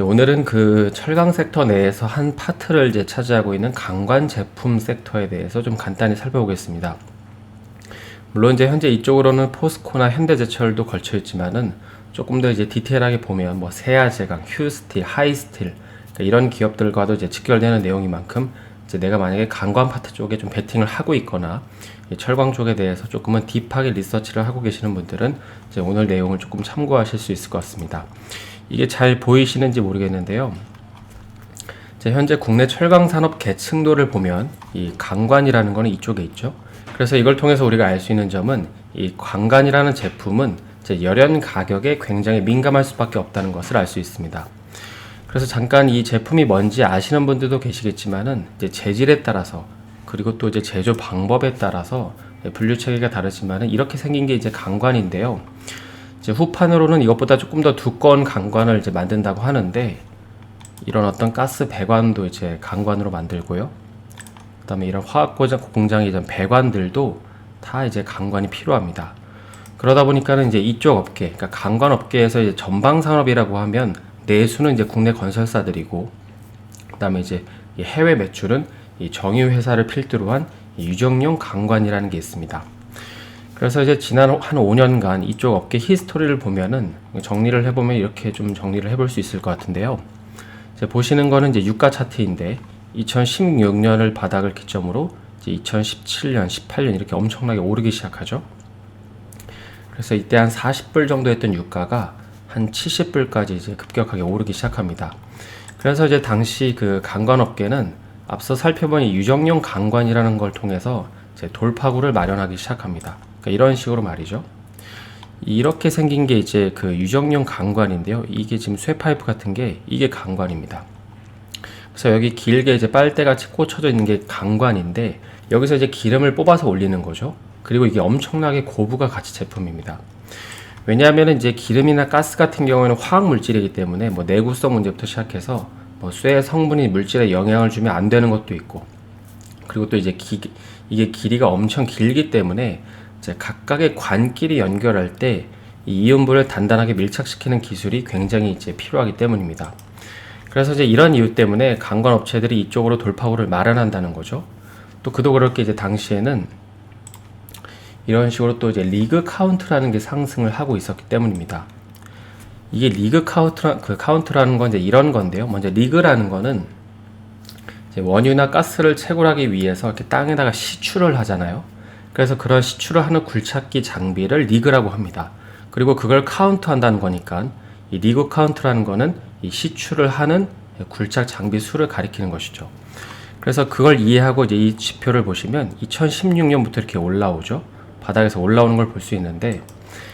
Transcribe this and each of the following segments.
오늘은 그 철강 섹터 내에서 한 파트를 차지하고 있는 강관 제품 섹터에 대해서 좀 간단히 살펴보겠습니다. 물론 현재 이쪽으로는 포스코나 현대제철도 걸쳐 있지만은 조금 더 디테일하게 보면 뭐 세아제강, 휴스틸, 하이스틸 이런 기업들과도 직결되는 내용인 만큼 내가 만약에 강관 파트 쪽에 좀 베팅을 하고 있거나 철강 쪽에 대해서 조금은 딥하게 리서치를 하고 계시는 분들은 오늘 내용을 조금 참고하실 수 있을 것 같습니다. 이게 잘 보이시는지 모르겠는데요. 현재 국내 철강 산업 계층도를 보면 이 강관이라는 거는 이쪽에 있죠. 그래서 이걸 통해서 우리가 알 수 있는 점은 이 강관이라는 제품은 열연 가격에 굉장히 민감할 수밖에 없다는 것을 알 수 있습니다. 그래서 잠깐 이 제품이 뭔지 아시는 분들도 계시겠지만은 재질에 따라서 그리고 또 제조 방법에 따라서 분류 체계가 다르지만은 이렇게 생긴 게 강관인데요. 후판으로는 이것보다 조금 더 두꺼운 강관을 만든다고 하는데 이런 어떤 가스 배관도 강관으로 만들고요. 그 다음에 이런 화학 공장의 배관들도 다 강관이 필요합니다. 그러다 보니까는 이쪽 업계, 그러니까 강관 업계에서 전방 산업이라고 하면 내수는 국내 건설사들이고, 그 다음에 해외 매출은 이 정유 회사를 필두로 한 유정용 강관이라는 게 있습니다. 그래서 지난 한 5년간 이쪽 업계 히스토리를 보면은 정리를 해보면 이렇게 좀 정리를 해볼 수 있을 것 같은데요. 보시는 거는 유가 차트인데 2016년을 바닥을 기점으로 2017년, 18년 이렇게 엄청나게 오르기 시작하죠. 그래서 이때 한 40불 정도 했던 유가가 한 70불까지 급격하게 오르기 시작합니다. 그래서 당시 그 강관업계는 앞서 살펴본 이 유정용 강관이라는 걸 통해서 돌파구를 마련하기 시작합니다. 그러니까 이런 식으로 말이죠. 이렇게 생긴 게 그 유정용 강관인데요. 이게 지금 쇠파이프 같은 게 이게 강관입니다. 그래서 여기 길게 빨대같이 꽂혀져 있는 게 강관인데 여기서 기름을 뽑아서 올리는 거죠. 그리고 이게 엄청나게 고부가 가치 제품입니다. 왜냐하면 기름이나 가스 같은 경우에는 화학 물질이기 때문에 뭐 내구성 문제부터 시작해서 뭐 쇠 성분이 물질에 영향을 주면 안 되는 것도 있고, 그리고 또 이게 길이가 엄청 길기 때문에 각각의 관끼리 연결할 때 이 이온부를 단단하게 밀착시키는 기술이 굉장히 필요하기 때문입니다. 그래서 이런 이유 때문에 강관 업체들이 이쪽으로 돌파구를 마련한다는 거죠. 또 그도 그럴 게 당시에는 이런 식으로 또 리그 카운트라는 게 상승을 하고 있었기 때문입니다. 이게 리그 카운트라는 건 이런 건데요. 먼저 리그라는 거는 원유나 가스를 채굴하기 위해서 이렇게 땅에다가 시추를 하잖아요. 그래서 그런 시추를 하는 굴착기 장비를 리그라고 합니다. 그리고 그걸 카운트한다는 거니까 이 리그 카운트라는 거는 이 시추를 하는 굴착 장비 수를 가리키는 것이죠. 그래서 그걸 이해하고 이 지표를 보시면 2016년부터 이렇게 올라오죠. 바닥에서 올라오는 걸 볼 수 있는데,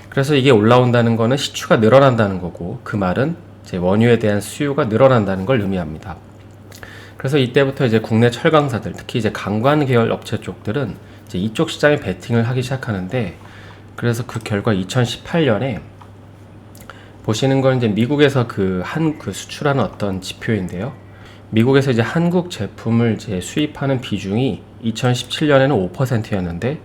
그래서 이게 올라온다는 거는 시추가 늘어난다는 거고, 그 말은 원유에 대한 수요가 늘어난다는 걸 의미합니다. 그래서 이때부터 국내 철강사들, 특히 강관 계열 업체 쪽들은 이쪽 시장에 베팅을 하기 시작하는데, 그래서 그 결과 2018년에 보시는 건 미국에서 그 수출하는 어떤 지표인데요. 미국에서 한국 제품을 수입하는 비중이 2017년에는 5%였는데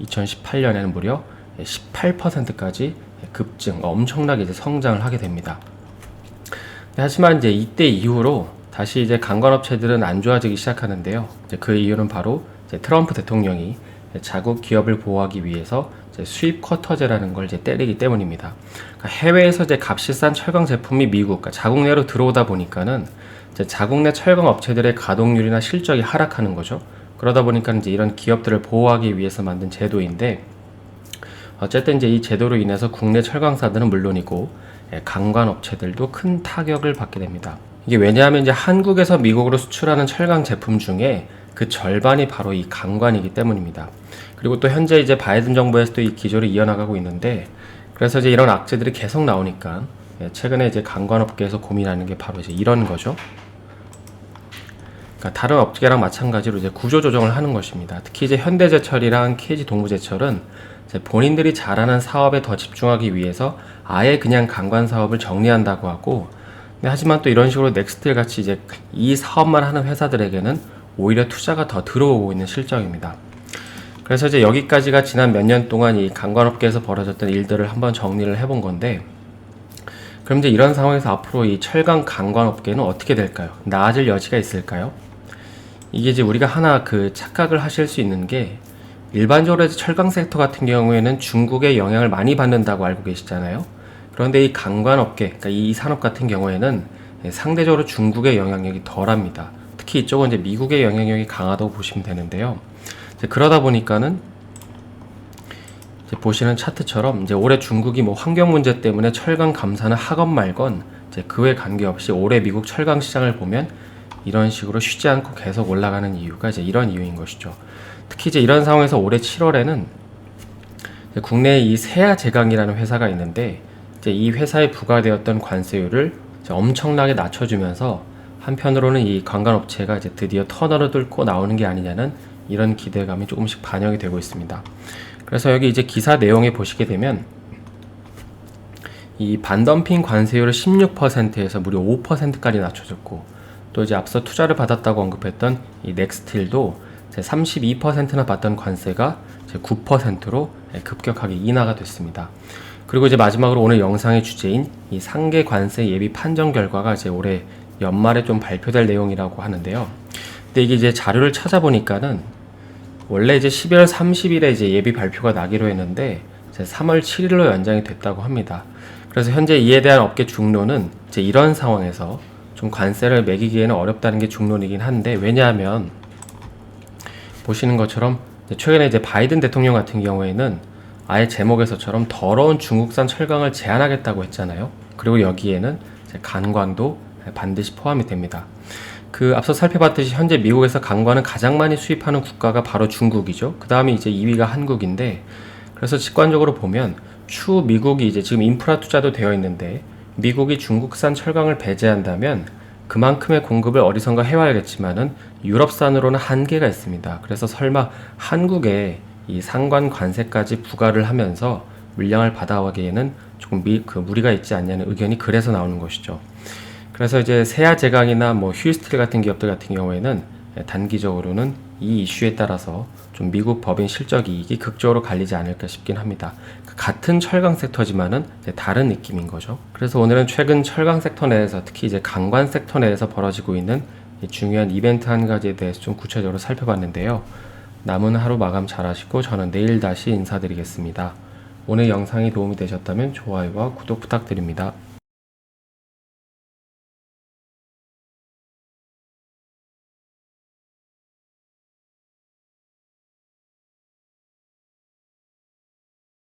2018년에는 무려 18%까지 급증, 엄청나게 성장을 하게 됩니다. 하지만 이때 이후로 다시 강관업체들은 안 좋아지기 시작하는데요. 그 이유는 바로 트럼프 대통령이 자국 기업을 보호하기 위해서 수입 쿼터제라는 걸 때리기 때문입니다. 그러니까 해외에서 값이 싼 철강 제품이 미국, 그러니까 자국 내로 들어오다 보니까는 자국 내 철강 업체들의 가동률이나 실적이 하락하는 거죠. 그러다 보니까 이런 기업들을 보호하기 위해서 만든 제도인데, 어쨌든 이 제도로 인해서 국내 철강사들은 물론이고 강관 업체들도 큰 타격을 받게 됩니다. 이게 왜냐하면 한국에서 미국으로 수출하는 철강 제품 중에 그 절반이 바로 이 강관이기 때문입니다. 그리고 또 현재 바이든 정부에서도 이 기조를 이어나가고 있는데, 그래서 이런 악재들이 계속 나오니까 최근에 강관 업계에서 고민하는 게 바로 이런 거죠. 그러니까 다른 업계랑 마찬가지로 구조 조정을 하는 것입니다. 특히 현대제철이랑 KG 동부제철은 본인들이 잘하는 사업에 더 집중하기 위해서 아예 그냥 강관 사업을 정리한다고 하고, 하지만 또 이런 식으로 넥스틸 같이 이 사업만 하는 회사들에게는 오히려 투자가 더 들어오고 있는 실정입니다. 그래서 여기까지가 지난 몇 년 동안 이 강관업계에서 벌어졌던 일들을 한번 정리를 해본 건데, 그럼 이제 이런 상황에서 앞으로 이 철강 강관 업계는 어떻게 될까요? 나아질 여지가 있을까요? 이게 이제 우리가 하나 착각을 하실 수 있는 게, 일반적으로 철강 섹터 같은 경우에는 중국의 영향을 많이 받는다고 알고 계시잖아요. 그런데 이 강관 업계, 그러니까 이 산업 같은 경우에는 상대적으로 중국의 영향력이 덜합니다. 특히 이쪽은 이제 미국의 영향력이 강하다고 보시면 되는데요. 이제 그러다 보니까는 이제 보시는 차트처럼 이제 올해 중국이 뭐 환경 문제 때문에 철강 감산을 하건 말건 이제 그에 관계없이 올해 미국 철강 시장을 보면 이런 식으로 쉬지 않고 계속 올라가는 이유가 이제 이런 이유인 것이죠. 특히 이제 이런 상황에서 올해 7월에는 국내에 이 세아제강이라는 회사가 있는데, 이제 이 회사에 부과되었던 관세율을 이제 엄청나게 낮춰주면서 한편으로는 이 관광업체가 이제 드디어 터널을 뚫고 나오는 게 아니냐는 이런 기대감이 조금씩 반영이 되고 있습니다. 그래서 여기 이제 기사 내용에 보시게 되면 이 반덤핑 관세율을 16%에서 무려 5%까지 낮춰줬고, 또 이제 앞서 투자를 받았다고 언급했던 이 넥스틸도 32%나 받던 관세가 9%로 급격하게 인하가 됐습니다. 그리고 이제 마지막으로 오늘 영상의 주제인 이 상계 관세 예비 판정 결과가 이제 올해 연말에 좀 발표될 내용이라고 하는데요. 근데 이게 이제 자료를 찾아보니까는 원래 이제 12월 30일에 이제 예비 발표가 나기로 했는데 이제 3월 7일로 연장이 됐다고 합니다. 그래서 현재 이에 대한 업계 중론은 이제 이런 상황에서 좀 관세를 매기기에는 어렵다는 게 중론이긴 한데, 왜냐하면 보시는 것처럼 최근에 이제 바이든 대통령 같은 경우에는 아예 제목에서처럼 더러운 중국산 철강을 제한하겠다고 했잖아요. 그리고 여기에는 이제 간관도 반드시 포함이 됩니다. 앞서 살펴봤듯이 현재 미국에서 간관을 가장 많이 수입하는 국가가 바로 중국이죠. 그 다음에 이제 2위가 한국인데, 그래서 직관적으로 보면 추후 미국이 이제 지금 인프라 투자도 되어 있는데, 미국이 중국산 철강을 배제한다면 그만큼의 공급을 어디선가 해와야겠지만은 유럽산으로는 한계가 있습니다. 그래서 설마 한국에 이 상관 관세까지 부과를 하면서 물량을 받아가기에는 조금 무리가 있지 않냐는 의견이 그래서 나오는 것이죠. 그래서 이제 세아제강이나 뭐 휴스틸 같은 기업들 같은 경우에는 단기적으로는 이 이슈에 따라서 좀 미국 법인 실적 이익이 극적으로 갈리지 않을까 싶긴 합니다. 같은 철강 섹터지만은 다른 느낌인 거죠. 그래서 오늘은 최근 철강 섹터 내에서, 특히 이제 강관 섹터 내에서 벌어지고 있는 중요한 이벤트 한 가지에 대해서 좀 구체적으로 살펴봤는데요. 남은 하루 마감 잘 하시고 저는 내일 다시 인사드리겠습니다. 오늘 영상이 도움이 되셨다면 좋아요와 구독 부탁드립니다.